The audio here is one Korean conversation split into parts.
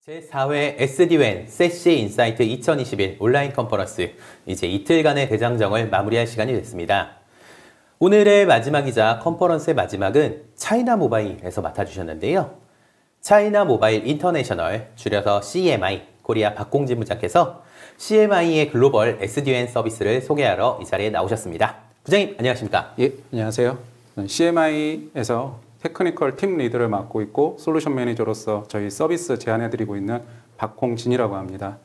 제4회 SD-WAN 세시 인사이트 2021 온라인 컨퍼런스 이제 이틀간의 대장정을 마무리할 시간이 됐습니다. 오늘의 마지막이자 컨퍼런스의 마지막은 차이나 모바일에서 맡아주셨는데요. 차이나 모바일 인터내셔널, 줄여서 CMI, 코리아 박공진 부장께서 CMI의 글로벌 SD-WAN 서비스를 소개하러 이 자리에 나오셨습니다. 부장님, 안녕하십니까? 예, 안녕하세요. CMI에서 테크니컬 팀 리드를 맡고 있고 솔루션 매니저로서 저희 서비스 제안해드리고 있는 박홍진이라고 합니다.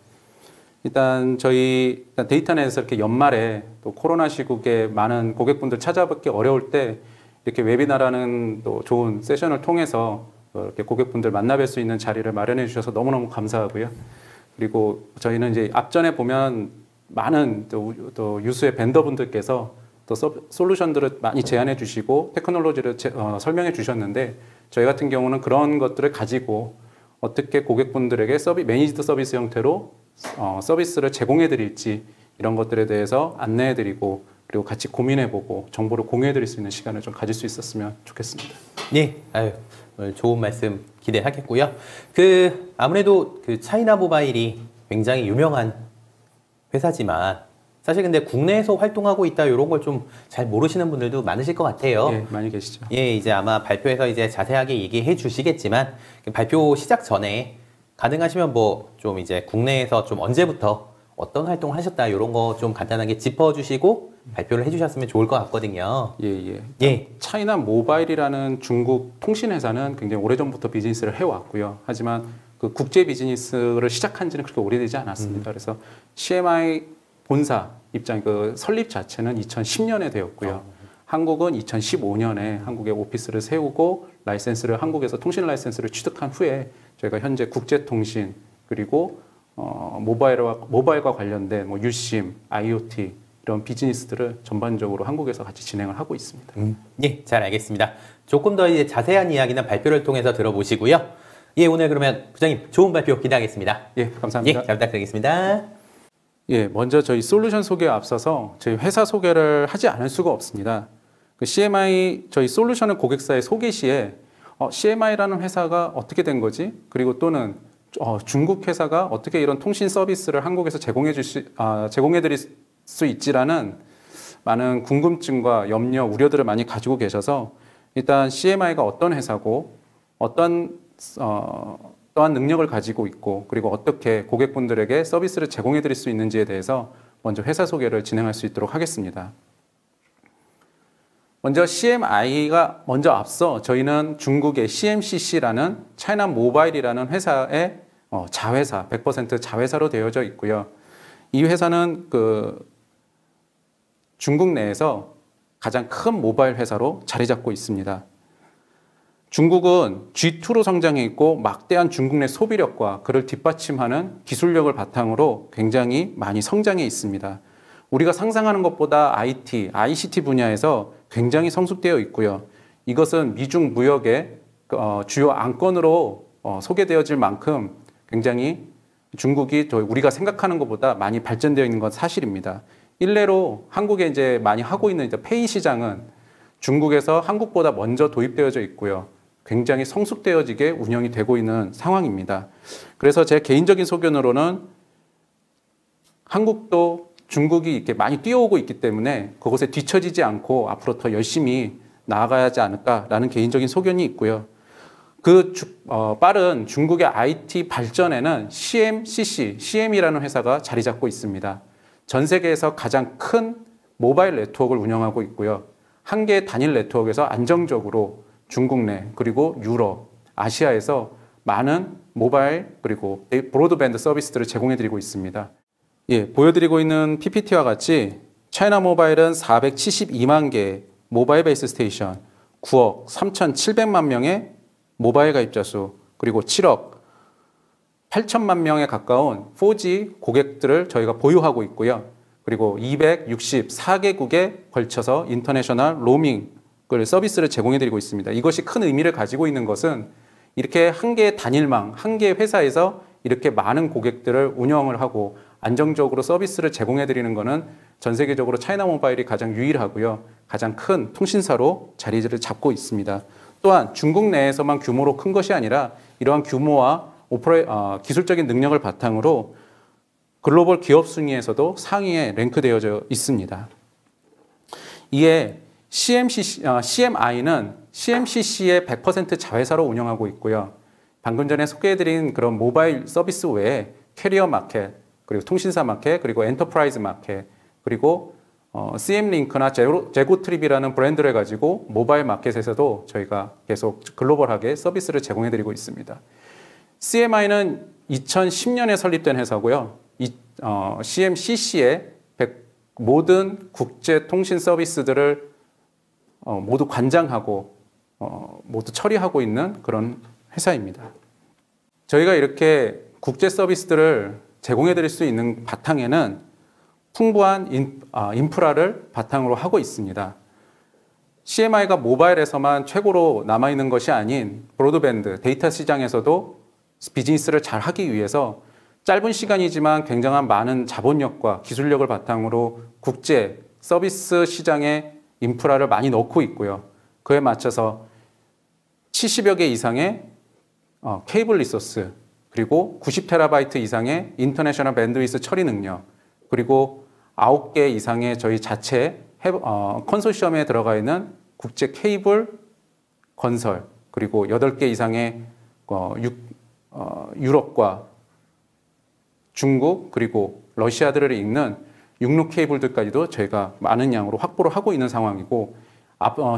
일단 저희 데이터넷에서 이렇게 연말에 또 코로나 시국에 많은 고객분들 찾아뵙기 어려울 때 이렇게 웨비나라는 또 좋은 세션을 통해서 이렇게 고객분들 만나뵐 수 있는 자리를 마련해 주셔서 너무너무 감사하고요. 그리고 저희는 이제 앞전에 보면 많은 또 유수의 벤더분들께서 또 솔루션들을 많이 제안해 주시고 테크놀로지를 설명해 주셨는데 저희 같은 경우는 그런 것들을 가지고 어떻게 고객분들에게 매니지드 서비스 형태로 서비스를 제공해 드릴지 이런 것들에 대해서 안내해 드리고 그리고 같이 고민해 보고 정보를 공유해 드릴 수 있는 시간을 좀 가질 수 있었으면 좋겠습니다. 네, 오늘 좋은 말씀 기대하겠고요. 아무래도 차이나 모바일이 굉장히 유명한 회사지만 사실 근데 국내에서 활동하고 있다 이런 걸 좀 잘 모르시는 분들도 많으실 것 같아요. 예, 많이 계시죠. 예, 이제 아마 발표에서 이제 자세하게 얘기해 주시겠지만 발표 시작 전에 가능하시면 뭐 좀 이제 국내에서 좀 언제부터 어떤 활동을 하셨다 이런 거 좀 간단하게 짚어주시고 발표를 해주셨으면 좋을 것 같거든요. 예. 차이나 모바일이라는 중국 통신회사는 굉장히 오래전부터 비즈니스를 해왔고요. 하지만 그 국제 비즈니스를 시작한 지는 그렇게 오래되지 않았습니다. 그래서 CMI 본사 입장, 설립 자체는 2010년에 되었고요. 한국은 2015년에 한국에 오피스를 세우고 한국에서 통신 라이센스를 취득한 후에 저희가 현재 국제통신 그리고 모바일과 관련된 유심, IoT 이런 비즈니스들을 전반적으로 한국에서 같이 진행을 하고 있습니다. 예, 잘 알겠습니다. 조금 더 이제 자세한 이야기는 발표를 통해서 들어보시고요. 예, 오늘 그러면 부장님 좋은 발표 기대하겠습니다. 예, 감사합니다. 예, 잘 부탁드리겠습니다. 예, 먼저 저희 솔루션 소개에 앞서서 저희 회사 소개를 하지 않을 수가 없습니다. CMI 저희 솔루션을 고객사에 소개 시에 CMI라는 회사가 어떻게 된 거지? 그리고 또는 중국 회사가 어떻게 이런 통신 서비스를 한국에서 제공해 드릴 수 있지라는 많은 궁금증과 염려, 우려들을 많이 가지고 계셔서 일단 CMI가 어떤 회사고 어떤 또한 능력을 가지고 있고 그리고 어떻게 고객분들에게 서비스를 제공해 드릴 수 있는지에 대해서 먼저 회사 소개를 진행할 수 있도록 하겠습니다. 먼저 CMI가 먼저 앞서 저희는 중국의 CMCC라는 차이나 모바일이라는 회사의 자회사, 100% 자회사로 되어져 있고요. 이 회사는 중국 내에서 가장 큰 모바일 회사로 자리 잡고 있습니다. 중국은 G2로 성장해 있고 막대한 중국 내 소비력과 그를 뒷받침하는 기술력을 바탕으로 굉장히 많이 성장해 있습니다. 우리가 상상하는 것보다 IT, ICT 분야에서 굉장히 성숙되어 있고요. 이것은 미중 무역의 주요 안건으로 소개되어질 만큼 굉장히 중국이 우리가 생각하는 것보다 많이 발전되어 있는 건 사실입니다. 일례로 한국에 이제 많이 하고 있는 페이 시장은 중국에서 한국보다 먼저 도입되어져 있고요. 굉장히 성숙되어지게 운영이 되고 있는 상황입니다. 그래서 제 개인적인 소견으로는 한국도 중국이 이렇게 많이 뛰어오고 있기 때문에 그것에 뒤처지지 않고 앞으로 더 열심히 나아가야 하지 않을까라는 개인적인 소견이 있고요. 빠른 중국의 IT 발전에는 CM이라는 회사가 자리 잡고 있습니다. 전 세계에서 가장 큰 모바일 네트워크를 운영하고 있고요. 한 개의 단일 네트워크에서 안정적으로 중국 내 그리고 유럽, 아시아에서 많은 모바일 그리고 브로드밴드 서비스들을 제공해 드리고 있습니다. 예, 보여드리고 있는 PPT와 같이 차이나 모바일은 472만 개의 모바일 베이스 스테이션, 9억 3,700만 명의 모바일 가입자 수, 그리고 7억 8천만 명에 가까운 4G 고객들을 저희가 보유하고 있고요. 그리고 264개국에 걸쳐서 인터내셔널 로밍 서비스를 제공해드리고 있습니다. 이것이 큰 의미를 가지고 있는 것은 이렇게 한 개의 단일망, 한 개의 회사에서 이렇게 많은 고객들을 운영을 하고 안정적으로 서비스를 제공해드리는 것은 전 세계적으로 차이나 모바일이 가장 유일하고요. 가장 큰 통신사로 자리를 잡고 있습니다. 또한 중국 내에서만 규모로 큰 것이 아니라 이러한 규모와 기술적인 능력을 바탕으로 글로벌 기업 순위에서도 상위에 랭크되어져 있습니다. 이에 CMI는 CMCC의 100% 자회사로 운영하고 있고요. 방금 전에 소개해드린 그런 모바일 서비스 외에 캐리어 마켓, 그리고 통신사 마켓, 그리고 엔터프라이즈 마켓, 그리고 CM링크나 제고트립이라는 브랜드를 가지고 모바일 마켓에서도 저희가 계속 글로벌하게 서비스를 제공해드리고 있습니다. CMI는 2010년에 설립된 회사고요. CMCC의 모든 국제 통신 서비스들을 모두 관장하고 모두 처리하고 있는 그런 회사입니다. 저희가 이렇게 국제 서비스들을 제공해 드릴 수 있는 바탕에는 풍부한 인프라를 바탕으로 하고 있습니다. CMI가 모바일에서만 최고로 남아있는 것이 아닌 브로드밴드, 데이터 시장에서도 비즈니스를 잘 하기 위해서 짧은 시간이지만 굉장한 많은 자본력과 기술력을 바탕으로 국제 서비스 시장에 인프라를 많이 넣고 있고요. 그에 맞춰서 70여 개 이상의 케이블 리소스, 그리고 90TB 이상의 인터내셔널 밴드위스 처리 능력, 그리고 9개 이상의 저희 자체 컨소시엄에 들어가 있는 국제 케이블 건설, 그리고 8개 이상의 유럽과 중국, 그리고 러시아들을 잇는 육로 케이블들까지도 저희가 많은 양으로 확보를 하고 있는 상황이고,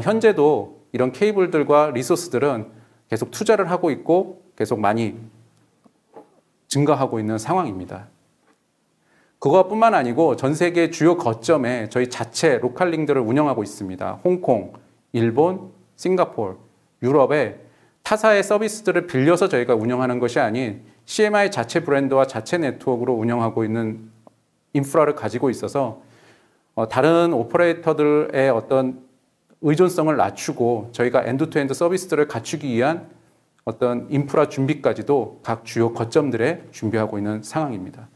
현재도 이런 케이블들과 리소스들은 계속 투자를 하고 있고 계속 많이 증가하고 있는 상황입니다. 그것뿐만 아니고 전 세계 주요 거점에 저희 자체 로컬링들을 운영하고 있습니다. 홍콩, 일본, 싱가포르, 유럽에 타사의 서비스들을 빌려서 저희가 운영하는 것이 아닌 CMI 자체 브랜드와 자체 네트워크로 운영하고 있는 인프라를 가지고 있어서 다른 오퍼레이터들의 어떤 의존성을 낮추고 저희가 엔드투엔드 서비스들을 갖추기 위한 어떤 인프라 준비까지도 각 주요 거점들에 준비하고 있는 상황입니다.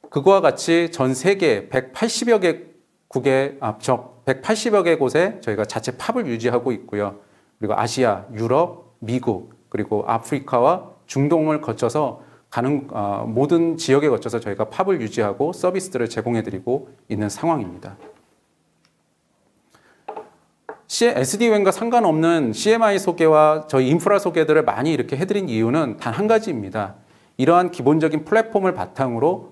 그거와 같이 전 세계 180여 개 곳에 저희가 자체 팝을 유지하고 있고요. 그리고 아시아, 유럽, 미국, 그리고 아프리카와 중동을 거쳐서 가는 모든 지역에 거쳐서 저희가 팝을 유지하고 서비스들을 제공해드리고 있는 상황입니다. SD-WAN과 상관없는 CMI 소개와 저희 인프라 소개들을 많이 이렇게 해드린 이유는 단 한 가지입니다. 이러한 기본적인 플랫폼을 바탕으로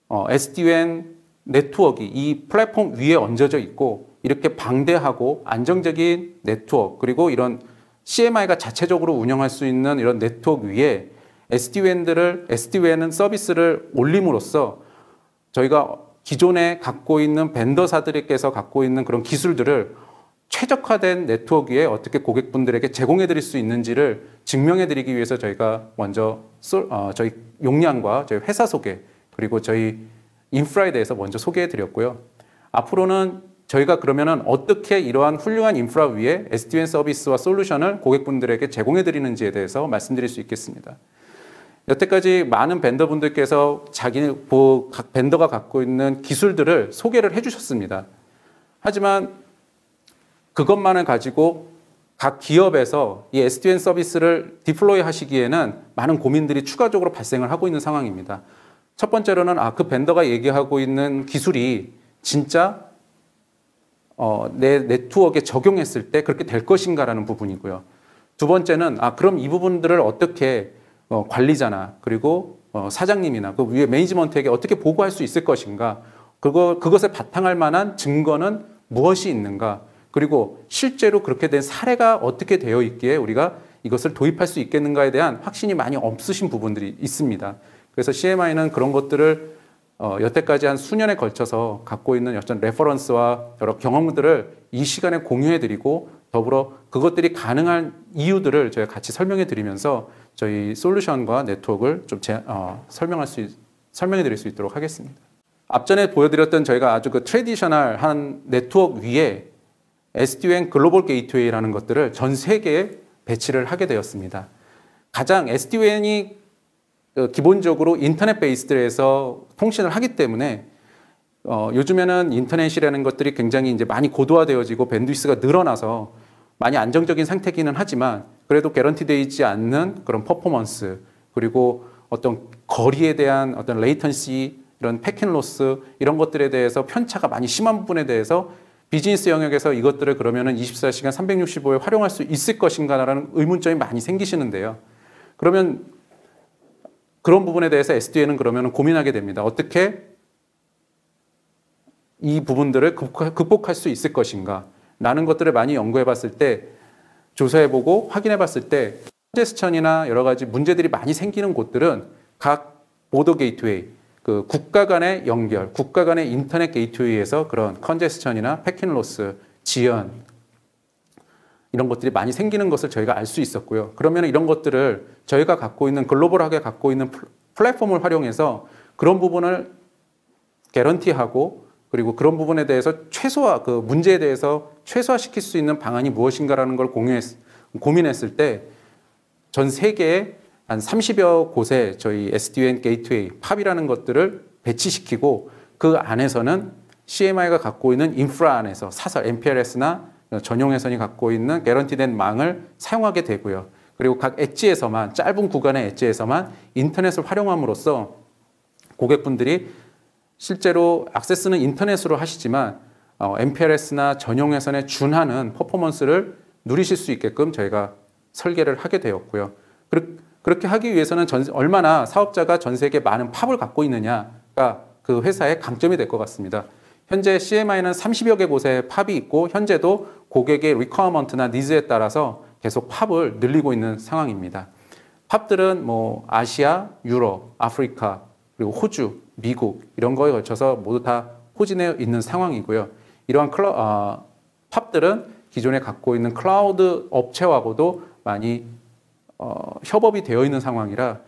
SD-WAN 네트워크가 이 플랫폼 위에 얹어져 있고 이렇게 방대하고 안정적인 네트워크, 그리고 이런 CMI가 자체적으로 운영할 수 있는 이런 네트워크 위에 SD-WAN은 서비스를 올림으로써 저희가 기존에 갖고 있는 벤더사들께서 갖고 있는 그런 기술들을 최적화된 네트워크 위에 어떻게 고객분들에게 제공해 드릴 수 있는지를 증명해 드리기 위해서 저희가 먼저 저희 용량과 저희 회사 소개, 그리고 저희 인프라에 대해서 먼저 소개해 드렸고요. 앞으로는 저희가 그러면은 어떻게 이러한 훌륭한 인프라 위에 SD-WAN 서비스와 솔루션을 고객분들에게 제공해 드리는지에 대해서 말씀드릴 수 있겠습니다. 여태까지 많은 벤더분들께서 각 벤더가 갖고 있는 기술들을 소개를 해 주셨습니다. 하지만 그것만을 가지고 각 기업에서 이 SD-WAN 서비스를 디플로이 하시기에는 많은 고민들이 추가적으로 발생을 하고 있는 상황입니다. 첫 번째로는 그 벤더가 얘기하고 있는 기술이 진짜 내 네트워크에 적용했을 때 그렇게 될 것인가라는 부분이고요. 두 번째는 그럼 이 부분들을 어떻게 관리자나 그리고 사장님이나 그 위에 매니지먼트에게 어떻게 보고할 수 있을 것인가, 그것을 바탕할 만한 증거는 무엇이 있는가, 그리고 실제로 그렇게 된 사례가 어떻게 되어 있기에 우리가 이것을 도입할 수 있겠는가에 대한 확신이 많이 없으신 부분들이 있습니다. 그래서 CMI는 그런 것들을 여태까지 한 수년에 걸쳐서 갖고 있는 어떤 레퍼런스와 여러 경험들을 이 시간에 공유해드리고 더불어 그것들이 가능한 이유들을 저희가 같이 설명해드리면서 저희 솔루션과 네트워크를 좀 설명해드릴 수 있도록 하겠습니다. 앞전에 보여드렸던 저희가 아주 트래디셔널한 네트워크 위에 SD-WAN 글로벌 게이트웨이라는 것들을 전 세계에 배치를 하게 되었습니다. 가장 SD-WAN이 기본적으로 인터넷 베이스들에서 통신을 하기 때문에 요즘에는 인터넷이라는 것들이 굉장히 이제 많이 고도화되어지고 밴드위스가 늘어나서 많이 안정적인 상태기는 하지만 그래도 개런티되어 있지 않는 그런 퍼포먼스, 그리고 어떤 거리에 대한 어떤 레이턴시, 이런 패킷 로스, 이런 것들에 대해서 편차가 많이 심한 부분에 대해서 비즈니스 영역에서 이것들을 그러면은 24시간 365일 활용할 수 있을 것인가라는 의문점이 많이 생기시는데요. 그러면 그런 부분에 대해서 SDN은 그러면 고민하게 됩니다. 어떻게 이 부분들을 극복할 수 있을 것인가 라는 것들을 많이 연구해 봤을 때, 조사해 보고 확인해 봤을 때 컨제스천이나 여러 가지 문제들이 많이 생기는 곳들은 각 보더 게이트웨이, 그 국가 간의 연결, 국가 간의 인터넷 게이트웨이에서 그런 컨제스천이나 패킷 로스, 지연, 이런 것들이 많이 생기는 것을 저희가 알 수 있었고요. 그러면 이런 것들을 저희가 갖고 있는, 글로벌하게 갖고 있는 플랫폼을 활용해서 그런 부분을 개런티하고, 그리고 그런 부분에 대해서 그 문제에 대해서 최소화시킬 수 있는 방안이 무엇인가라는 걸 고민했을 때, 전 세계에 한 30여 곳에 저희 SD-WAN 게이트웨이, 팝이라는 것들을 배치시키고, 그 안에서는 CMI가 갖고 있는 인프라 안에서 사설, MPLS나 전용 회선이 갖고 있는 개런티된 망을 사용하게 되고요. 그리고 각 엣지에서만, 짧은 구간의 엣지에서만 인터넷을 활용함으로써 고객분들이 실제로 액세스는 인터넷으로 하시지만 MPLS나 전용 회선에 준하는 퍼포먼스를 누리실 수 있게끔 저희가 설계를 하게 되었고요. 그렇게 하기 위해서는 얼마나 사업자가 전 세계에 많은 팝을 갖고 있느냐가 그 회사의 강점이 될 것 같습니다. 현재 CMI는 30여 개 곳에 팝이 있고, 현재도 고객의 리퀘어먼트나 니즈에 따라서 계속 팝을 늘리고 있는 상황입니다. 팝들은 뭐 아시아, 유럽, 아프리카, 그리고 호주, 미국 이런 거에 걸쳐서 모두 다 포진해 있는 상황이고요. 이러한 팝들은 기존에 갖고 있는 클라우드 업체하고도 많이 협업이 되어 있는 상황이라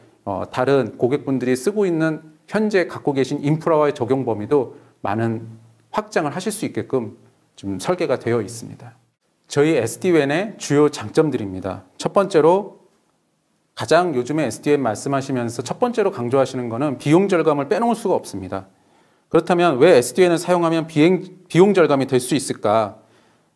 다른 고객분들이 쓰고 있는 현재 갖고 계신 인프라와의 적용 범위도 많은 확장을 하실 수 있게끔 좀 설계가 되어 있습니다. 저희 SD-WAN의 주요 장점들입니다. 첫 번째로, 가장 요즘에 SD-WAN 말씀하시면서 첫 번째로 강조하시는 것은 비용 절감을 빼놓을 수가 없습니다. 그렇다면 왜 SD-WAN을 사용하면 비용 절감이 될 수 있을까?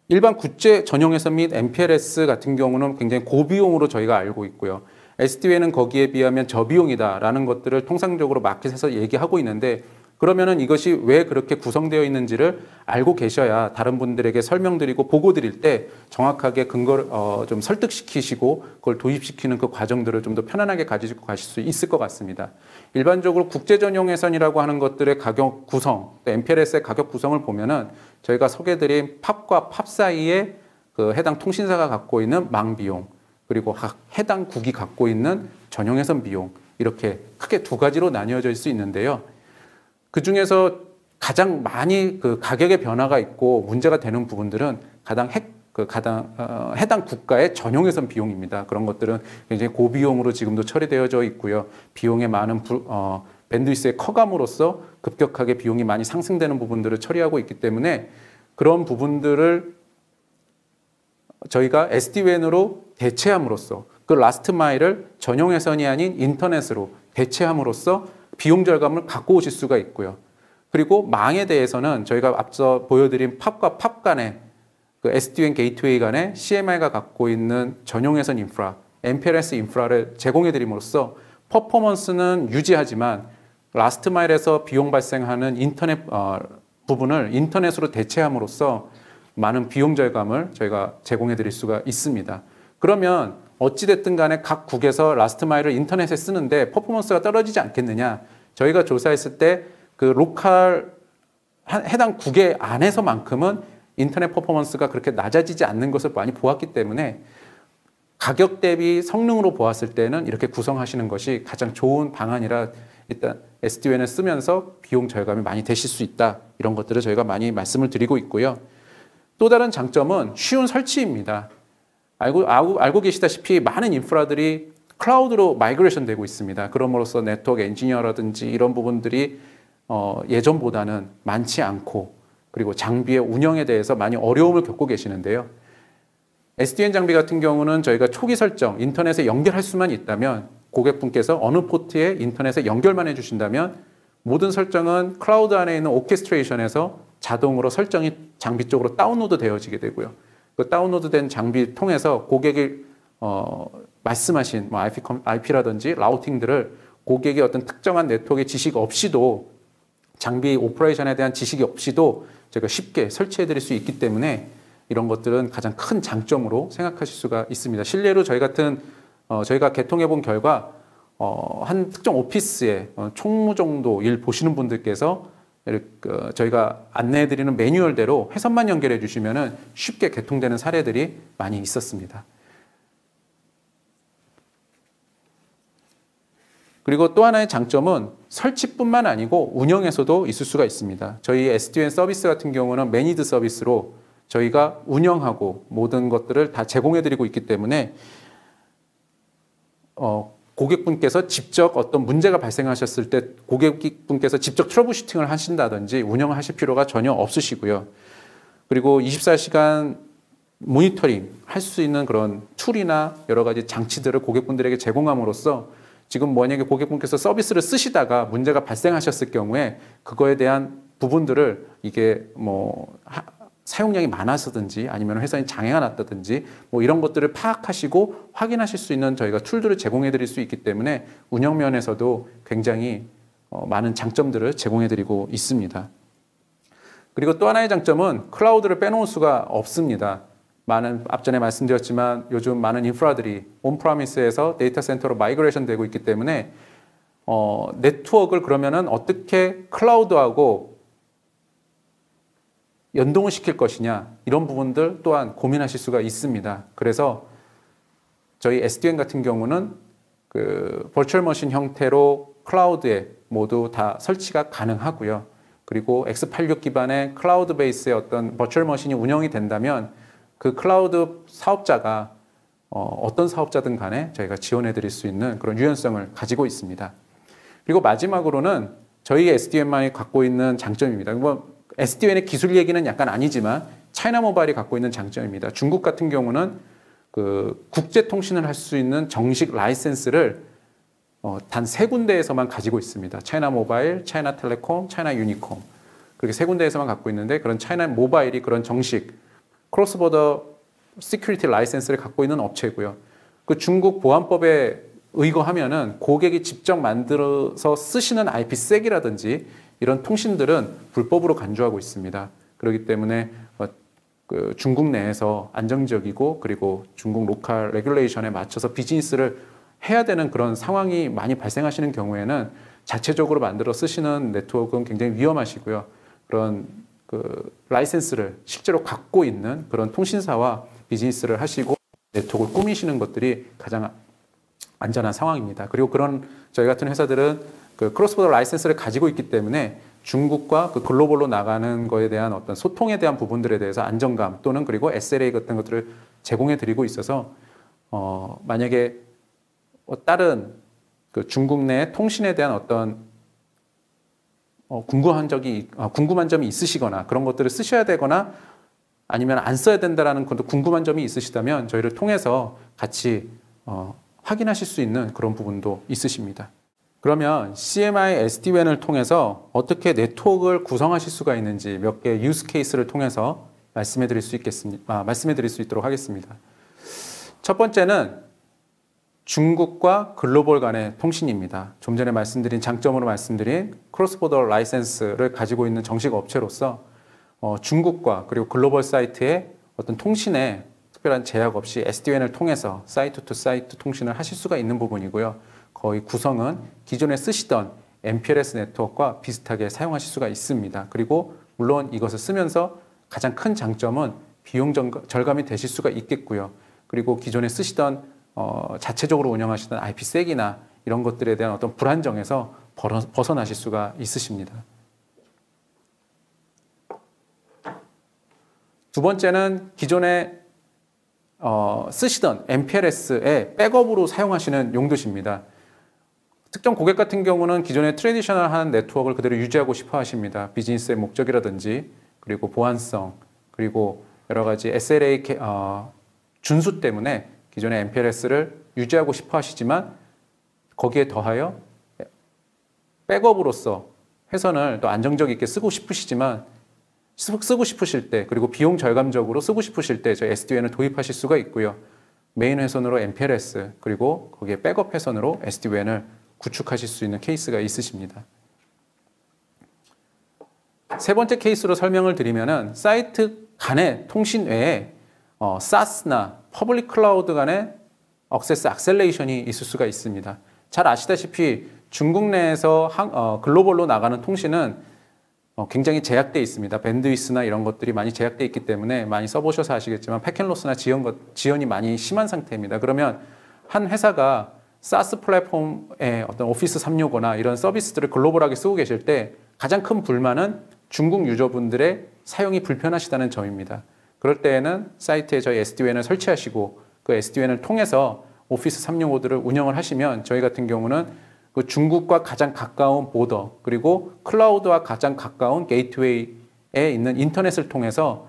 일반 국제 전용 회선 및 MPLS 같은 경우는 굉장히 고비용으로 저희가 알고 있고요. SD-WAN은 거기에 비하면 저비용이다라는 것들을 통상적으로 마켓에서 얘기하고 있는데, 그러면은 이것이 왜 그렇게 구성되어 있는지를 알고 계셔야 다른 분들에게 설명드리고 보고 드릴 때 정확하게 근거를 좀 설득시키시고 그걸 도입시키는 그 과정들을 좀 더 편안하게 가지고 가실 수 있을 것 같습니다. 일반적으로 국제 전용 회선이라고 하는 것들의 가격 구성, MPLS의 가격 구성을 보면은 저희가 소개드린 팝과 팝 사이에 그 해당 통신사가 갖고 있는 망 비용, 그리고 해당 국이 갖고 있는 전용 회선 비용, 이렇게 크게 두 가지로 나뉘어질 수 있는데요. 그 중에서 가장 많이 그 가격의 변화가 있고 문제가 되는 부분들은 해당 국가의 전용 회선 비용입니다. 그런 것들은 굉장히 고비용으로 지금도 처리되어져 있고요. 비용의 많은 밴드위스의 커감으로써 급격하게 비용이 많이 상승되는 부분들을 처리하고 있기 때문에, 그런 부분들을 저희가 SD-WAN으로 대체함으로써, 그 라스트 마일을 전용 회선이 아닌 인터넷으로 대체함으로써 비용 절감을 갖고 오실 수가 있고요. 그리고 망에 대해서는 저희가 앞서 보여드린 팝과 팝 간의 그 SD-WAN 게이트웨이 간의 CMI가 갖고 있는 전용 회선 인프라, MPLS 인프라를 제공해 드림으로써 퍼포먼스는 유지하지만 라스트 마일에서 비용 발생하는 인터넷 부분을 인터넷으로 대체함으로써 많은 비용 절감을 저희가 제공해 드릴 수가 있습니다. 그러면 어찌됐든 간에 각 국에서 라스트 마일을 인터넷에 쓰는데 퍼포먼스가 떨어지지 않겠느냐. 저희가 조사했을 때 그 로컬 해당 국의 안에서만큼은 인터넷 퍼포먼스가 그렇게 낮아지지 않는 것을 많이 보았기 때문에 가격 대비 성능으로 보았을 때는 이렇게 구성하시는 것이 가장 좋은 방안이라, 일단 SD-WAN을 쓰면서 비용 절감이 많이 되실 수 있다. 이런 것들을 저희가 많이 말씀을 드리고 있고요. 또 다른 장점은 쉬운 설치입니다. 알고 계시다시피 많은 인프라들이 클라우드로 마이그레이션 되고 있습니다. 그럼으로써 네트워크 엔지니어라든지 이런 부분들이 예전보다는 많지 않고, 그리고 장비의 운영에 대해서 많이 어려움을 겪고 계시는데요. SD-WAN 장비 같은 경우는 저희가 초기 설정, 인터넷에 연결할 수만 있다면, 고객분께서 어느 포트에 인터넷에 연결만 해주신다면 모든 설정은 클라우드 안에 있는 오케스트레이션에서 자동으로 설정이 장비 쪽으로 다운로드 되어지게 되고요. 그 다운로드된 장비 통해서 고객이 말씀하신 뭐 IP라든지 라우팅들을 고객의 어떤 특정한 네트워크의 지식 없이도 장비 오퍼레이션에 대한 지식이 없이도 제가 쉽게 설치해 드릴 수 있기 때문에 이런 것들은 가장 큰 장점으로 생각하실 수가 있습니다. 실례로 저희가 개통해 본 결과 한 특정 오피스에 총무 정도 일 보시는 분들께서 저희가 안내해 드리는 매뉴얼대로 회선만 연결해 주시면은 쉽게 개통되는 사례들이 많이 있었습니다. 그리고 또 하나의 장점은 설치뿐만 아니고 운영에서도 있을 수가 있습니다. 저희 SD-WAN 서비스 같은 경우는 매니드 서비스로 저희가 운영하고 모든 것들을 다 제공해 드리고 있기 때문에 고객분께서 직접 어떤 문제가 발생하셨을 때 고객분께서 직접 트러블 슈팅을 하신다든지 운영을 하실 필요가 전혀 없으시고요. 그리고 24시간 모니터링 할 수 있는 그런 툴이나 여러 가지 장치들을 고객분들에게 제공함으로써 지금 만약에 고객분께서 서비스를 쓰시다가 문제가 발생하셨을 경우에 그거에 대한 부분들을 이게 뭐 사용량이 많아서든지 아니면 회선이 장애가 났다든지 뭐 이런 것들을 파악하시고 확인하실 수 있는 저희가 툴들을 제공해 드릴 수 있기 때문에 운영 면에서도 굉장히 많은 장점들을 제공해 드리고 있습니다. 그리고 또 하나의 장점은 클라우드를 빼놓을 수가 없습니다. 앞전에 말씀드렸지만 요즘 많은 인프라들이 온프라미스에서 데이터 센터로 마이그레이션 되고 있기 때문에 네트워크를 그러면은 어떻게 클라우드하고 연동을 시킬 것이냐 이런 부분들 또한 고민하실 수가 있습니다. 그래서 저희 SD-WAN 같은 경우는 그 버추얼 머신 형태로 클라우드에 모두 다 설치가 가능하고요. 그리고 X86 기반의 클라우드 베이스의 어떤 버추얼 머신이 운영이 된다면 그 클라우드 사업자가 어떤 사업자든 간에 저희가 지원해 드릴 수 있는 그런 유연성을 가지고 있습니다. 그리고 마지막으로는 저희 SD-WAN만이 갖고 있는 장점입니다. 뭐 SD-WAN의 기술 얘기는 약간 아니지만 차이나 모바일이 갖고 있는 장점입니다. 중국 같은 경우는 그 국제 통신을 할 수 있는 정식 라이센스를 단 3군데에서만 가지고 있습니다. 차이나 모바일, 차이나 텔레콤, 차이나 유니콤. 그렇게 3군데에서만 갖고 있는데 그런 차이나 모바일이 그런 정식 크로스보더 시큐리티 라이센스를 갖고 있는 업체고요. 그 중국 보안법에 의거하면은 고객이 직접 만들어서 쓰시는 IP색이라든지 이런 통신들은 불법으로 간주하고 있습니다. 그렇기 때문에 그 중국 내에서 안정적이고 그리고 중국 로컬 레귤레이션에 맞춰서 비즈니스를 해야 되는 그런 상황이 많이 발생하시는 경우에는 자체적으로 만들어 쓰시는 네트워크는 굉장히 위험하시고요. 그런 그 라이센스를 실제로 갖고 있는 그런 통신사와 비즈니스를 하시고 네트워크를 꾸미시는 것들이 가장 안전한 상황입니다. 그리고 그런 저희 같은 회사들은 그 크로스보더 라이센스를 가지고 있기 때문에 중국과 그 글로벌로 나가는 거에 대한 어떤 소통에 대한 부분들에 대해서 안정감 또는 그리고 SLA 같은 것들을 제공해 드리고 있어서 만약에 다른 그 중국 내 통신에 대한 어떤 궁금한 점이 있으시거나 그런 것들을 쓰셔야 되거나 아니면 안 써야 된다라는 것도 궁금한 점이 있으시다면 저희를 통해서 같이 확인하실 수 있는 그런 부분도 있으십니다. 그러면 CMI SD-WAN을 통해서 어떻게 네트워크를 구성하실 수가 있는지 몇 개의 유스 케이스를 통해서 말씀해 드릴 수 있도록 하겠습니다. 첫 번째는 중국과 글로벌 간의 통신입니다. 좀 전에 말씀드린 장점으로 말씀드린 크로스보더 라이센스를 가지고 있는 정식 업체로서 중국과 그리고 글로벌 사이트의 어떤 통신에 특별한 제약 없이 SD-WAN을 통해서 사이트 투 사이트 통신을 하실 수가 있는 부분이고요. 거의 구성은 기존에 쓰시던 MPLS 네트워크와 비슷하게 사용하실 수가 있습니다. 그리고 물론 이것을 쓰면서 가장 큰 장점은 비용 절감이 되실 수가 있겠고요. 그리고 기존에 쓰시던 자체적으로 운영하시던 IP색이나 이런 것들에 대한 어떤 불안정에서 벗어나실 수가 있으십니다. 두 번째는 기존에 쓰시던 MPLS의 백업으로 사용하시는 용도십니다. 특정 고객 같은 경우는 기존의 트레디셔널한 네트워크를 그대로 유지하고 싶어 하십니다. 비즈니스의 목적이라든지 그리고 보안성 그리고 여러 가지 SLA 준수 때문에 기존의 MPLS를 유지하고 싶어 하시지만 거기에 더하여 백업으로서 회선을 또 안정적 있게 쓰고 싶으시지만 쓰고 싶으실 때 그리고 비용 절감적으로 쓰고 싶으실 때 저희 SD-WAN을 도입하실 수가 있고요. 메인 회선으로 MPLS 그리고 거기에 백업 회선으로 SD-WAN을 구축하실 수 있는 케이스가 있으십니다. 세 번째 케이스로 설명을 드리면은 사이트 간의 통신 외에 SaaS나 퍼블릭 클라우드 간의 액세스 액셀레이션이 있을 수가 있습니다. 잘 아시다시피 중국 내에서 글로벌로 나가는 통신은 굉장히 제약되어 있습니다. 밴드위스나 이런 것들이 많이 제약되어 있기 때문에 많이 써보셔서 아시겠지만 패킷로스나 지연이 많이 심한 상태입니다. 그러면 한 회사가 SaaS 플랫폼의 어떤 오피스 365나 이런 서비스들을 글로벌하게 쓰고 계실 때 가장 큰 불만은 중국 유저분들의 사용이 불편하시다는 점입니다. 그럴 때에는 사이트에 저희 SD-WAN을 설치하시고 그 SD-WAN을 통해서 오피스 365들을 운영을 하시면 저희 같은 경우는 그 중국과 가장 가까운 보더 그리고 클라우드와 가장 가까운 게이트웨이에 있는 인터넷을 통해서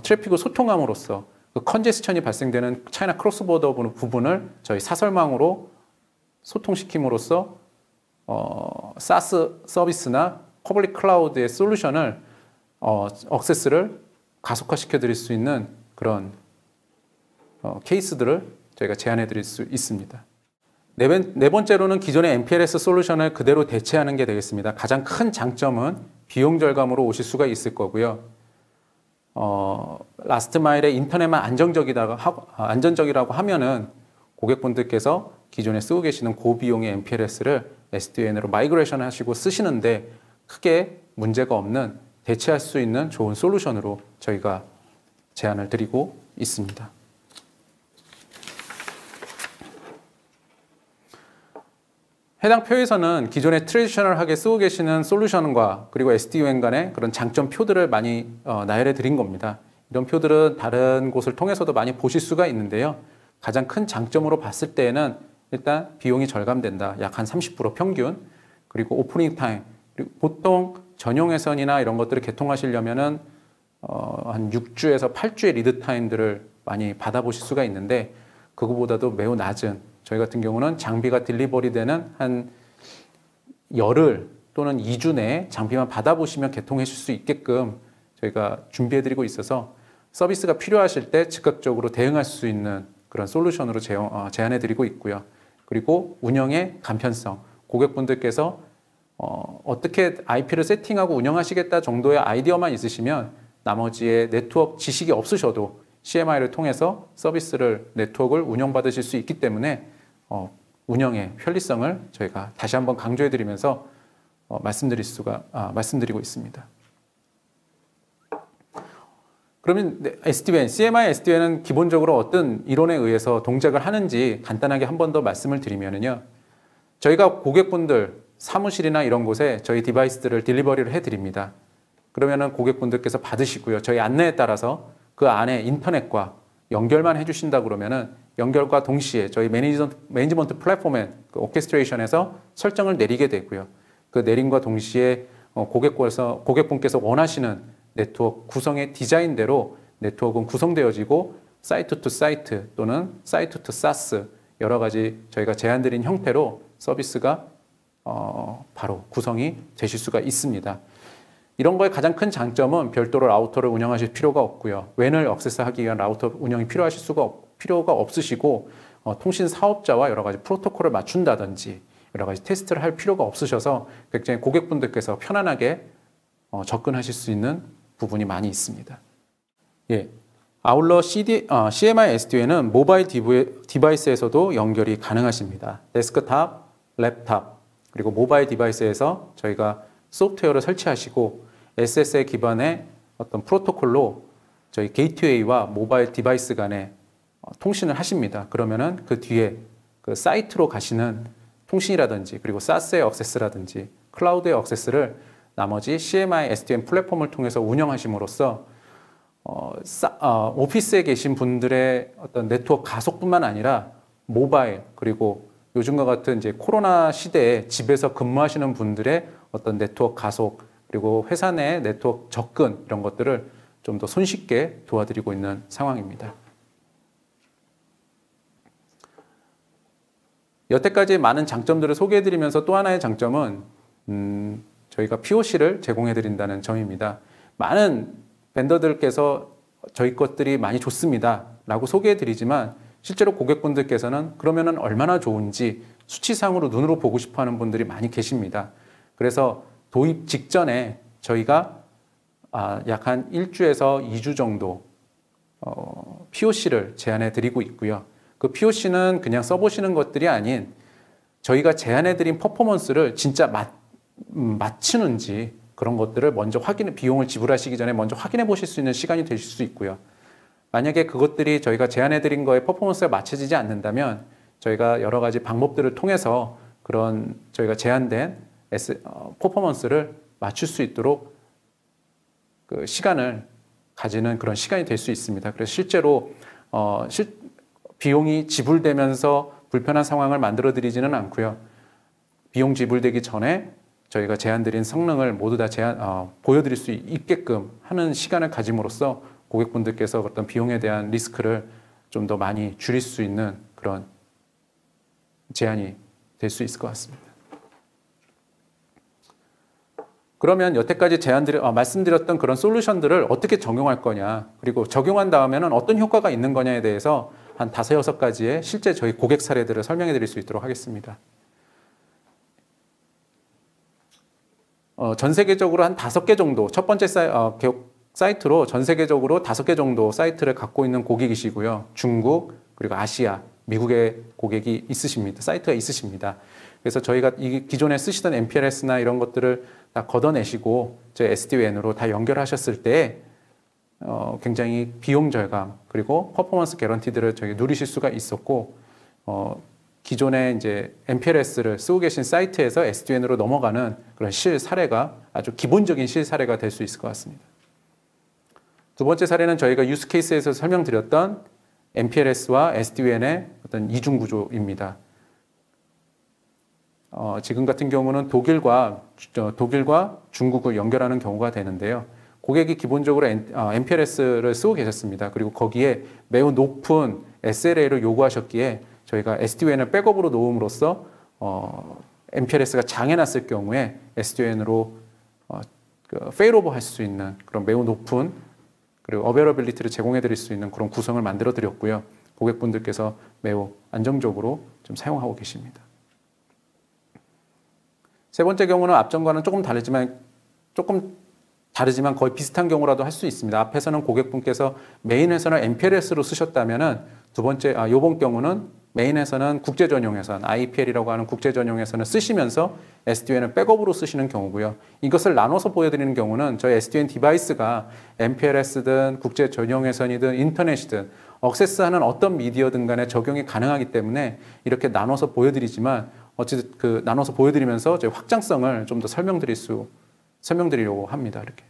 트래픽을 소통함으로써 그 컨제스천이 발생되는 차이나 크로스보더 부분을 저희 사설망으로 소통시킴으로써 SaaS 서비스나 퍼블릭 클라우드의 솔루션을 액세스를 가속화시켜 드릴 수 있는 그런 케이스들을 저희가 제안해 드릴 수 있습니다. 네 번째로는 기존의 MPLS 솔루션을 그대로 대체하는 게 되겠습니다. 가장 큰 장점은 비용 절감으로 오실 수가 있을 거고요. 라스트 마일의 인터넷만 안전적이라고 하면은 고객분들께서 기존에 쓰고 계시는 고비용의 MPLS를 SD-WAN으로 마이그레이션 하시고 쓰시는데 크게 문제가 없는 대체할 수 있는 좋은 솔루션으로 저희가 제안을 드리고 있습니다. 해당 표에서는 기존에 트레디셔널하게 쓰고 계시는 솔루션과 그리고 SD-WAN 간의 그런 장점 표들을 많이 나열해 드린 겁니다. 이런 표들은 다른 곳을 통해서도 많이 보실 수가 있는데요. 가장 큰 장점으로 봤을 때에는 일단 비용이 절감된다. 약 한 30% 평균. 그리고 오프닝 타임. 그리고 보통 전용 회선이나 이런 것들을 개통하시려면은 한 6주에서 8주의 리드 타임들을 많이 받아보실 수가 있는데 그거보다도 매우 낮은 저희 같은 경우는 장비가 딜리버리 되는 한 열흘 또는 2주 내에 장비만 받아보시면 개통하실 수 있게끔 저희가 준비해드리고 있어서 서비스가 필요하실 때 즉각적으로 대응할 수 있는 그런 솔루션으로 제안해드리고 있고요. 그리고 운영의 간편성, 고객분들께서 어떻게 IP를 세팅하고 운영하시겠다 정도의 아이디어만 있으시면 나머지의 네트워크 지식이 없으셔도 CMI를 통해서 네트워크를 운영받으실 수 있기 때문에 운영의 편리성을 저희가 다시 한번 강조해드리면서 말씀드리고 있습니다. 그러면 SD-WAN, CMI SD-WAN은 기본적으로 어떤 이론에 의해서 동작을 하는지 간단하게 한 번 더 말씀을 드리면요. 저희가 고객분들 사무실이나 이런 곳에 저희 디바이스들을 딜리버리를 해드립니다. 그러면은 고객분들께서 받으시고요. 저희 안내에 따라서 그 안에 인터넷과 연결만 해주신다 그러면은 연결과 동시에 저희 매니지먼트 플랫폼의 그 오케스트레이션에서 설정을 내리게 되고요. 그 내림과 동시에 고객분께서 원하시는 네트워크 구성의 디자인대로 네트워크는 구성되어지고 사이트 투 사이트 또는 사이트 투 SaaS 여러 가지 저희가 제안드린 형태로 서비스가 바로 구성이 되실 수가 있습니다. 이런 거의 가장 큰 장점은 별도로 라우터를 운영하실 필요가 없고요. WAN을 액세스하기 위한 라우터 운영이 필요가 없으시고 통신 사업자와 여러 가지 프로토콜을 맞춘다든지 여러 가지 테스트를 할 필요가 없으셔서 굉장히 고객분들께서 편안하게 접근하실 수 있는 부분이 많이 있습니다. 예. 아울러 CMI SD-WAN은 모바일 디바이스에서도 연결이 가능하십니다. 데스크탑, 랩탑, 그리고 모바일 디바이스에서 저희가 소프트웨어를 설치하시고 SSL 기반의 어떤 프로토콜로 저희 게이트웨이와 모바일 디바이스 간에 통신을 하십니다. 그러면은 그 뒤에 그 사이트로 가시는 통신이라든지 그리고 SaaS의 액세스라든지 클라우드의 액세스를 나머지 CMI SD-WAN 플랫폼을 통해서 운영하심으로써 오피스에 계신 분들의 어떤 네트워크 가속뿐만 아니라 모바일 그리고 요즘과 같은 이제 코로나 시대에 집에서 근무하시는 분들의 어떤 네트워크 가속 그리고 회사 내 네트워크 접근 이런 것들을 좀 더 손쉽게 도와드리고 있는 상황입니다. 여태까지 많은 장점들을 소개해드리면서 또 하나의 장점은 저희가 POC를 제공해드린다는 점입니다. 많은 벤더들께서 저희 것들이 많이 좋습니다 라고 소개해 드리지만 실제로 고객분들께서는 그러면은 얼마나 좋은지 수치상으로 눈으로 보고 싶어 하는 분들이 많이 계십니다. 그래서 도입 직전에 저희가 약 한 1주에서 2주 정도 POC를 제안해 드리고 있고요. 그 POC는 그냥 써보시는 것들이 아닌 저희가 제안해 드린 퍼포먼스를 진짜 맞추는지 그런 것들을 먼저 비용을 지불하시기 전에 먼저 확인해 보실 수 있는 시간이 되실 수 있고요. 만약에 그것들이 저희가 제안해 드린 거에 퍼포먼스가 맞춰지지 않는다면 저희가 여러 가지 방법들을 통해서 그런 저희가 제안된 퍼포먼스를 맞출 수 있도록 그 시간을 가지는 그런 시간이 될 수 있습니다. 그래서 실제로 비용이 지불되면서 불편한 상황을 만들어 드리지는 않고요. 비용 지불되기 전에 저희가 제안드린 성능을 모두 다 보여드릴 수 있게끔 하는 시간을 가짐으로써 고객분들께서 어떤 비용에 대한 리스크를 좀 더 많이 줄일 수 있는 그런 제안이 될 수 있을 것 같습니다. 그러면 여태까지 말씀드렸던 그런 솔루션들을 어떻게 적용할 거냐, 그리고 적용한 다음에는 어떤 효과가 있는 거냐에 대해서 한 5, 6가지의 실제 저희 고객 사례들을 설명해 드릴 수 있도록 하겠습니다. 전 세계적으로 한 5개 정도, 첫 번째 사이트로 전 세계적으로 5개 정도 사이트를 갖고 있는 고객이시고요. 중국, 그리고 아시아, 미국의 고객이 있으십니다. 사이트가 있으십니다. 그래서 저희가 기존에 쓰시던 MPLS나 이런 것들을 다 걷어내시고 저희 SD-WAN으로 다 연결하셨을 때 굉장히 비용 절감 그리고 퍼포먼스 개런티들을 저희 누리실 수가 있었고 기존에 이제 MPLS를 쓰고 계신 사이트에서 SD-WAN으로 넘어가는 그런 실사례가 아주 기본적인 실사례가 될 수 있을 것 같습니다. 두 번째 사례는 저희가 유스 케이스에서 설명드렸던 MPLS와 SD-WAN의 어떤 이중 구조입니다. 지금 같은 경우는 독일과 중국을 연결하는 경우가 되는데요. 고객이 기본적으로 MPLS를 쓰고 계셨습니다. 그리고 거기에 매우 높은 SLA를 요구하셨기에 저희가 SD-WAN을 백업으로 놓음으로써 MPLS가 장애났을 경우에 SD-WAN으로 페일오버 할 수 있는 그런 매우 높은 그리고 어베러빌리티를 제공해 드릴 수 있는 그런 구성을 만들어 드렸고요. 고객분들께서 매우 안정적으로 좀 사용하고 계십니다. 세 번째 경우는 앞전과는 조금 다르지만 거의 비슷한 경우라도 할 수 있습니다. 앞에서는 고객분께서 메인에서는 MPLS로 쓰셨다면은 이번 경우는 메인에서는 국제 전용회선, IPL이라고 하는 국제 전용회선을 쓰시면서 SD-WAN을 백업으로 쓰시는 경우고요. 이것을 나눠서 보여드리는 경우는 저희 SD-WAN 디바이스가 MPLS든 국제 전용회선이든 인터넷이든 액세스하는 어떤 미디어든 간에 적용이 가능하기 때문에 이렇게 나눠서 보여드리지만 어쨌든 나눠서 보여드리면서 저희 확장성을 좀 더 설명드리려고 합니다. 이렇게.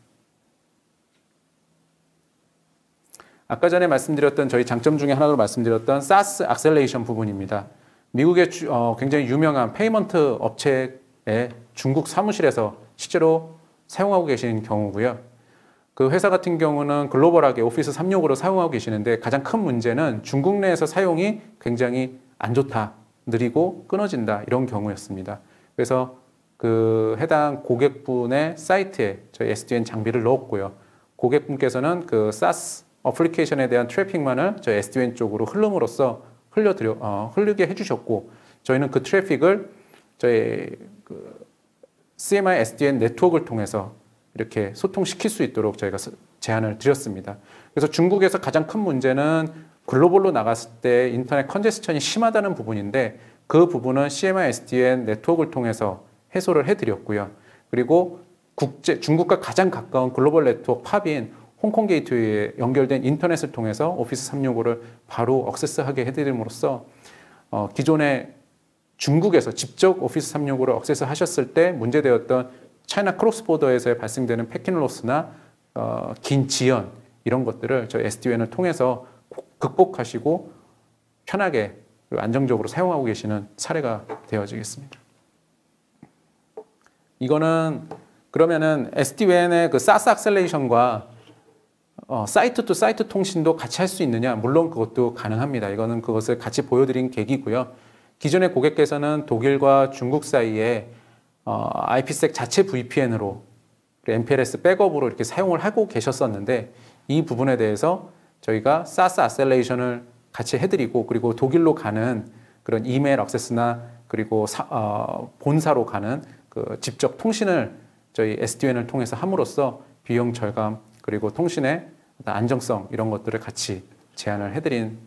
아까 전에 말씀드렸던 저희 장점 중에 하나로 말씀드렸던 SaaS 악셀레이션 부분입니다. 미국의 굉장히 유명한 페이먼트 업체의 중국 사무실에서 실제로 사용하고 계신 경우고요. 그 회사 같은 경우는 글로벌하게 오피스 365를 사용하고 계시는데 가장 큰 문제는 중국 내에서 사용이 굉장히 안 좋다, 느리고 끊어진다 이런 경우였습니다. 그래서 그 해당 고객분의 사이트에 저희 SD-WAN 장비를 넣었고요. 고객분께서는 그 SaaS 어플리케이션에 대한 트래픽만을 저희 SD-WAN 쪽으로 흐름으로써 흐르게 해주셨고 저희는 그 트래픽을 저희 CMI SD-WAN 네트워크를 통해서 이렇게 소통시킬 수 있도록 저희가 제안을 드렸습니다. 그래서 중국에서 가장 큰 문제는 글로벌로 나갔을 때 인터넷 컨제스천이 심하다는 부분인데 그 부분은 CMI SD-WAN 네트워크를 통해서 해소를 해드렸고요. 그리고 중국과 가장 가까운 글로벌 네트워크 팝인 홍콩 게이트웨이에 연결된 인터넷을 통해서 오피스 365를 바로 액세스하게 해드림으로써 기존에 중국에서 직접 오피스 365를 액세스 하셨을 때 문제되었던 차이나 크로스보더에서 발생되는 패킷 로스나 긴 지연 이런 것들을 저희 SD-WAN을 통해서 극복하시고 편하게 안정적으로 사용하고 계시는 사례가 되어지겠습니다. 이거는 그러면은 SD-WAN의 그 SaaS 악셀레이션과 사이트 투 사이트 통신도 같이 할 수 있느냐? 물론 그것도 가능합니다. 이거는 그것을 같이 보여드린 계기고요. 기존의 고객께서는 독일과 중국 사이에 IPsec 자체 VPN으로 MPLS 백업으로 이렇게 사용을 하고 계셨었는데 이 부분에 대해서 저희가 사스 아셀레이션을 같이 해드리고 그리고 독일로 가는 그런 이메일 액세스나 그리고 본사로 가는 그 직접 통신을 저희 SD-WAN을 통해서 함으로써 비용 절감 그리고 통신의 안정성 이런 것들을 같이 제안을 해드린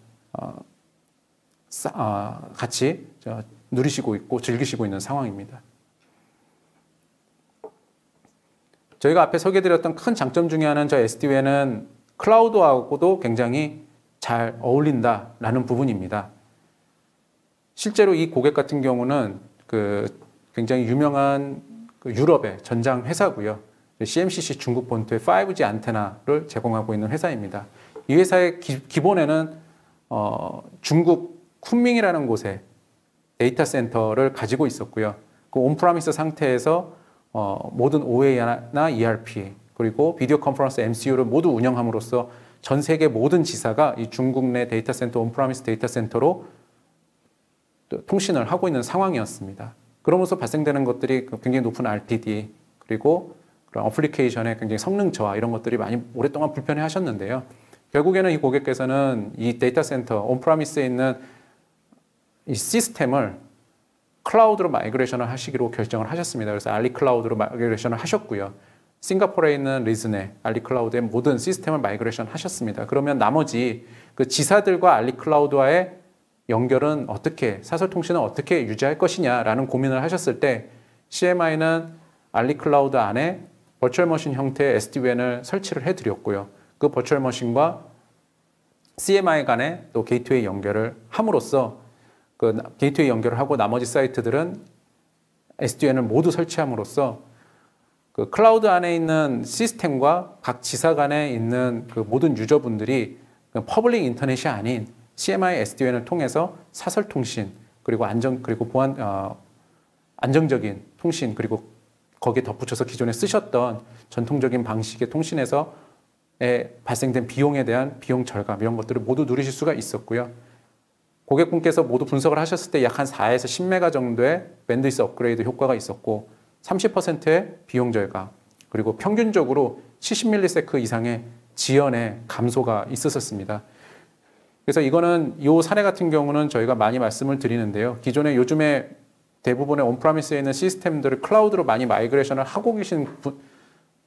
같이 누리시고 있고 즐기시고 있는 상황입니다. 저희가 앞에 소개해드렸던 큰 장점 중에 하나는 저 SD-WAN은 클라우드하고도 굉장히 잘 어울린다라는 부분입니다. 실제로 이 고객 같은 경우는 굉장히 유명한 유럽의 전장 회사고요. CMCC 중국 본토의 5G 안테나를 제공하고 있는 회사입니다. 이 회사의 기본에는 중국 쿤밍이라는 곳에 데이터 센터를 가지고 있었고요. 그 온프라미스 상태에서 모든 OA나 ERP 그리고 비디오 컨퍼런스 MCU를 모두 운영함으로써 전 세계 모든 지사가 이 중국 내 데이터 센터 온프라미스 데이터 센터로 통신을 하고 있는 상황이었습니다. 그러면서 발생되는 것들이 굉장히 높은 RPD 그리고 그런 어플리케이션의 굉장히 성능 저하 이런 것들이 많이 오랫동안 불편해 하셨는데요. 결국에는 이 고객께서는 이 데이터 센터 온프라미스에 있는 이 시스템을 클라우드로 마이그레이션을 하시기로 결정을 하셨습니다. 그래서 알리클라우드로 마이그레이션을 하셨고요. 싱가포르에 있는 리즈네 알리클라우드의 모든 시스템을 마이그레이션 하셨습니다. 그러면 나머지 그 지사들과 알리클라우드와의 연결은 어떻게, 사설통신은 어떻게 유지할 것이냐라는 고민을 하셨을 때 CMI는 알리클라우드 안에 버추얼머신 형태의 SD-WAN을 설치를 해드렸고요. 그 버추얼머신과 CMI 간에 또 게이트웨이 연결을 함으로써 그 게이트웨이 연결을 하고 나머지 사이트들은 SD-WAN을 모두 설치함으로써 그 클라우드 안에 있는 시스템과 각 지사 간에 있는 그 모든 유저분들이 퍼블릭 인터넷이 아닌 CMI SD-WAN을 통해서 사설 통신 그리고 안정적인 통신 그리고 거기에 덧붙여서 기존에 쓰셨던 전통적인 방식의 통신에서 발생된 비용에 대한 비용 절감 이런 것들을 모두 누리실 수가 있었고요. 고객분께서 모두 분석을 하셨을 때 약 한 4에서 10메가 정도의 밴드위스 업그레이드 효과가 있었고 30%의 비용 절감 그리고 평균적으로 70ms 이상의 지연의 감소가 있었습니다. 그래서 이거는 이 사례 같은 경우는 저희가 많이 말씀을 드리는데요. 기존에 요즘에 대부분의 온프라미스에 있는 시스템들을 클라우드로 많이 마이그레이션을 하고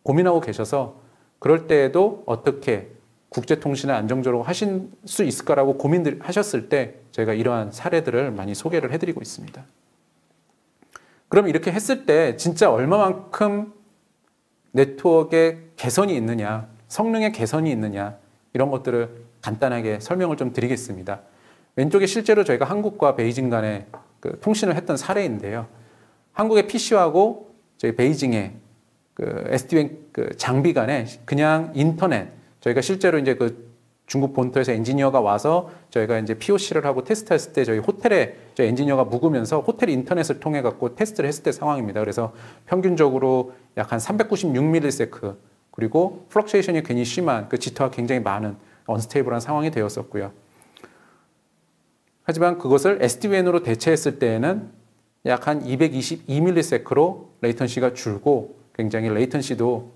고민하고 계셔서 그럴 때에도 어떻게 국제통신을 안정적으로 하실 수 있을까라고 고민들 하셨을 때 저희가 이러한 사례들을 많이 소개를 해드리고 있습니다. 그럼 이렇게 했을 때 진짜 얼마만큼 네트워크의 개선이 있느냐, 성능의 개선이 있느냐 이런 것들을 간단하게 설명을 좀 드리겠습니다. 왼쪽에 실제로 저희가 한국과 베이징 간에 그 통신을 했던 사례인데요. 한국의 PC하고 저희 베이징의 그 SD-WAN 그 장비 간에 그냥 인터넷 저희가 실제로 이제 그 중국 본토에서 엔지니어가 와서 저희가 이제 POC를 하고 테스트했을 때 저희 호텔에 저희 엔지니어가 묵으면서 호텔 인터넷을 통해 갖고 테스트를 했을 때 상황입니다. 그래서 평균적으로 약 한 396ms 그리고 플럭츄에이션이 굉장히 심한 그 지터가 굉장히 많은 언스테이블한 상황이 되었었고요. 하지만 그것을 SD-WAN으로 대체했을 때에는 약 한 222ms로 레이턴시가 줄고 굉장히 레이턴시도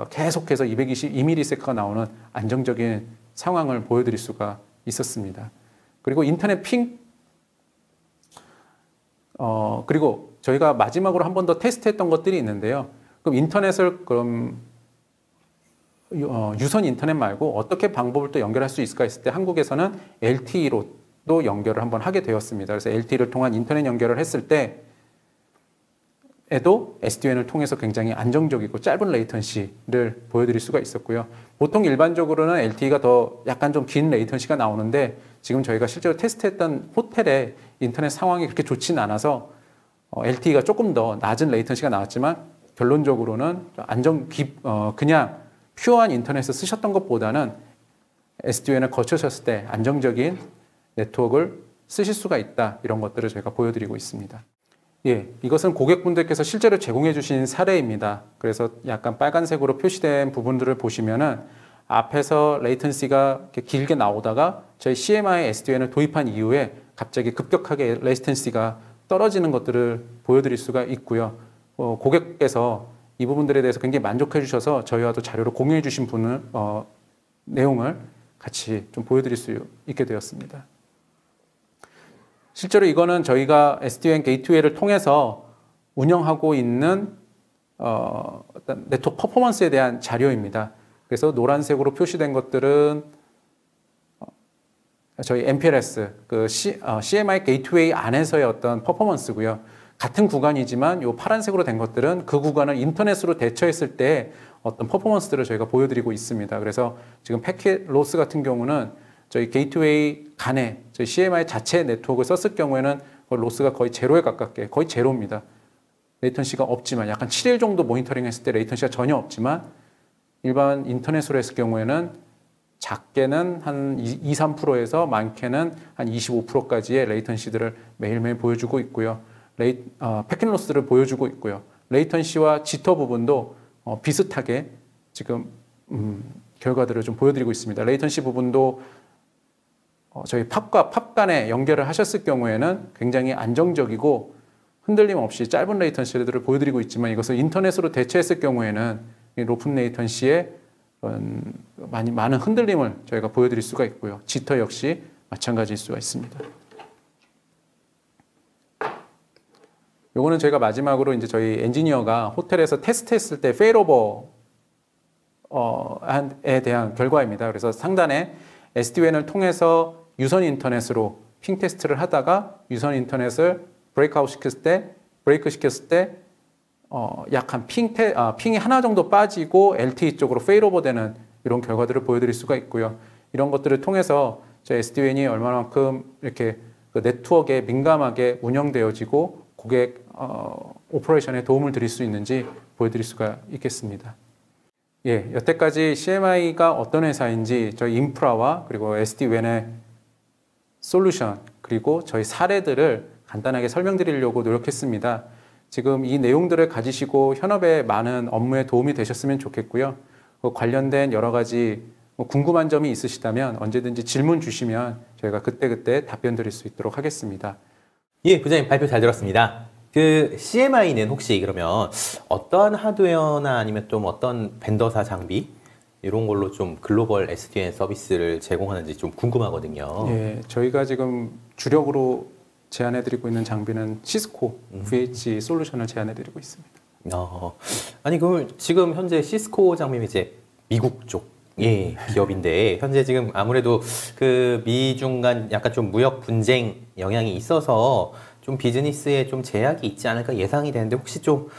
계속해서 222ms가 나오는 안정적인 상황을 보여드릴 수가 있었습니다. 그리고 인터넷 핑 그리고 저희가 마지막으로 한 번 더 테스트했던 것들이 있는데요. 그럼 인터넷을 유선 인터넷 말고 어떻게 방법을 또 연결할 수 있을까 했을 때 한국에서는 LTE로도 연결을 한번 하게 되었습니다. 그래서 LTE를 통한 인터넷 연결을 했을 때 에도 SD-WAN을 통해서 굉장히 안정적이고 짧은 레이턴시를 보여드릴 수가 있었고요. 보통 일반적으로는 LTE가 더 약간 좀 긴 레이턴시가 나오는데 지금 저희가 실제로 테스트했던 호텔의 인터넷 상황이 그렇게 좋지는 않아서 LTE가 조금 더 낮은 레이턴시가 나왔지만 결론적으로는 그냥 퓨어한 인터넷을 쓰셨던 것보다는 SD-WAN을 거치셨을 때 안정적인 네트워크를 쓰실 수가 있다. 이런 것들을 저희가 보여드리고 있습니다. 예, 이것은 고객분들께서 실제로 제공해 주신 사례입니다. 그래서 약간 빨간색으로 표시된 부분들을 보시면은 앞에서 레이턴시가 길게 나오다가 저희 CMI SD-WAN을 도입한 이후에 갑자기 급격하게 레이턴시가 떨어지는 것들을 보여드릴 수가 있고요. 고객께서 이 부분들에 대해서 굉장히 만족해 주셔서 저희와도 자료를 공유해 주신 내용을 같이 좀 보여드릴 수 있게 되었습니다. 실제로 이거는 저희가 SD-WAN 게이트웨이를 통해서 운영하고 있는 어떤 네트워크 퍼포먼스에 대한 자료입니다. 그래서 노란색으로 표시된 것들은 저희 MPLS, CMI 게이트웨이 안에서의 어떤 퍼포먼스고요. 같은 구간이지만 이 파란색으로 된 것들은 그 구간을 인터넷으로 대처했을 때 어떤 퍼포먼스들을 저희가 보여드리고 있습니다. 그래서 지금 패킷 로스 같은 경우는 저희 게이트웨이 간에 저희 CMI 자체 네트워크를 썼을 경우에는 로스가 거의 제로에 가깝게, 거의 제로입니다. 레이턴시가 없지만 약간 7일 정도 모니터링 했을 때 레이턴시가 전혀 없지만 일반 인터넷으로 했을 경우에는 작게는 한 2~3%에서 많게는 한 25%까지의 레이턴시들을 매일매일 보여주고 있고요. 패킷 로스를 보여주고 있고요. 레이턴시와 지터 부분도 비슷하게 지금 결과들을 좀 보여드리고 있습니다. 레이턴시 부분도 저희 팝과 팝 간에 연결을 하셨을 경우에는 굉장히 안정적이고 흔들림 없이 짧은 레이턴시들을 보여드리고 있지만 이것을 인터넷으로 대체했을 경우에는 이 높은 레이턴시에 많은 흔들림을 저희가 보여드릴 수가 있고요. 지터 역시 마찬가지일 수가 있습니다. 요거는 저희가 마지막으로 이제 저희 엔지니어가 호텔에서 테스트했을 때 페일오버에 대한 결과입니다. 그래서 상단에 SD-WAN을 통해서 유선 인터넷으로 핑 테스트를 하다가 유선 인터넷을 브레이크 시켰을 때 약한 핑이 하나 정도 빠지고 LTE 쪽으로 페일오버 되는 이런 결과들을 보여드릴 수가 있고요. 이런 것들을 통해서 저희 SD-WAN이 얼마만큼 이렇게 그 네트워크에 민감하게 운영되어지고 고객 오퍼레이션에 도움을 드릴 수 있는지 보여드릴 수가 있겠습니다. 예, 여태까지 CMI가 어떤 회사인지 저희 인프라와 그리고 SD-WAN의 솔루션 그리고 저희 사례들을 간단하게 설명드리려고 노력했습니다. 지금 이 내용들을 가지시고 현업의 많은 업무에 도움이 되셨으면 좋겠고요. 관련된 여러 가지 궁금한 점이 있으시다면 언제든지 질문 주시면 저희가 그때그때 답변 드릴 수 있도록 하겠습니다. 예, 부장님 발표 잘 들었습니다. 그 CMI는 혹시 그러면 어떠한 하드웨어나 아니면 좀 어떤 벤더사 장비 이런 걸로 좀 글로벌 SD-WAN 서비스를 제공하는지 좀 궁금하거든요. 예, 저희가 지금 주력으로 제안해드리고 있는 장비는 시스코 VH 솔루션을 제안해드리고 있습니다. 아니 그럼 지금 현재 시스코 장비는 이제 미국 쪽의 기업인데 현재 지금 아무래도 그 미중 간 약간 좀 무역 분쟁 영향이 있어서 좀 비즈니스에 좀 제약이 있지 않을까 예상이 되는데 혹시 좀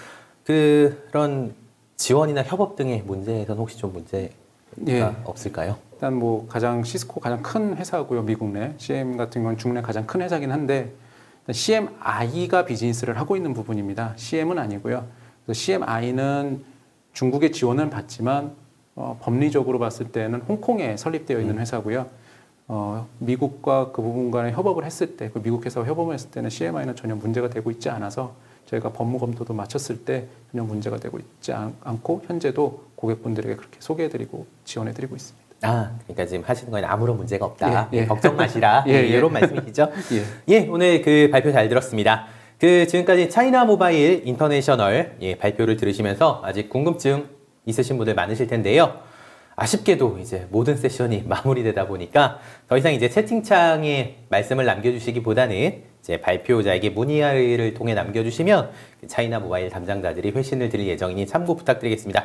그런 지원이나 협업 등의 문제에서는 혹시 좀 문제가 없을까요? 일단 뭐 시스코 가장 큰 회사고요. 미국 내 CM 같은 경우는 국내 가장 큰 회사긴 한데 CMI가 비즈니스를 하고 있는 부분입니다. CM은 아니고요. CMI는 중국의 지원을 받지만 법리적으로 봤을 때는 홍콩에 설립되어 있는 회사고요. 미국과 그 부분 간에 협업을 했을 때, 그 미국 회사와 협업을 했을 때는 CMI는 전혀 문제가 되고 있지 않아서 저희가 법무 검토도 마쳤을 때 전혀 문제가 되고 있지 않고 현재도 고객분들에게 그렇게 소개해드리고 지원해드리고 있습니다. 그러니까 지금 하시는 거에는 아무런 문제가 없다. 걱정 마시라. 이런 말씀이시죠? 오늘 그 발표 잘 들었습니다. 지금까지 차이나 모바일 인터내셔널 발표를 들으시면서 아직 궁금증 있으신 분들 많으실 텐데요. 아쉽게도 이제 모든 세션이 마무리되다 보니까 더 이상 이제 채팅창에 말씀을 남겨주시기보다는 이제 발표자에게 문의를 통해 남겨주시면 차이나 모바일 담당자들이 회신을 드릴 예정이니 참고 부탁드리겠습니다.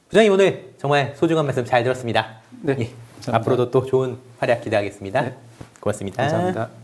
부장님 오늘 정말 소중한 말씀 잘 들었습니다. 네, 앞으로도 또 좋은 활약 기대하겠습니다. 고맙습니다. 감사합니다.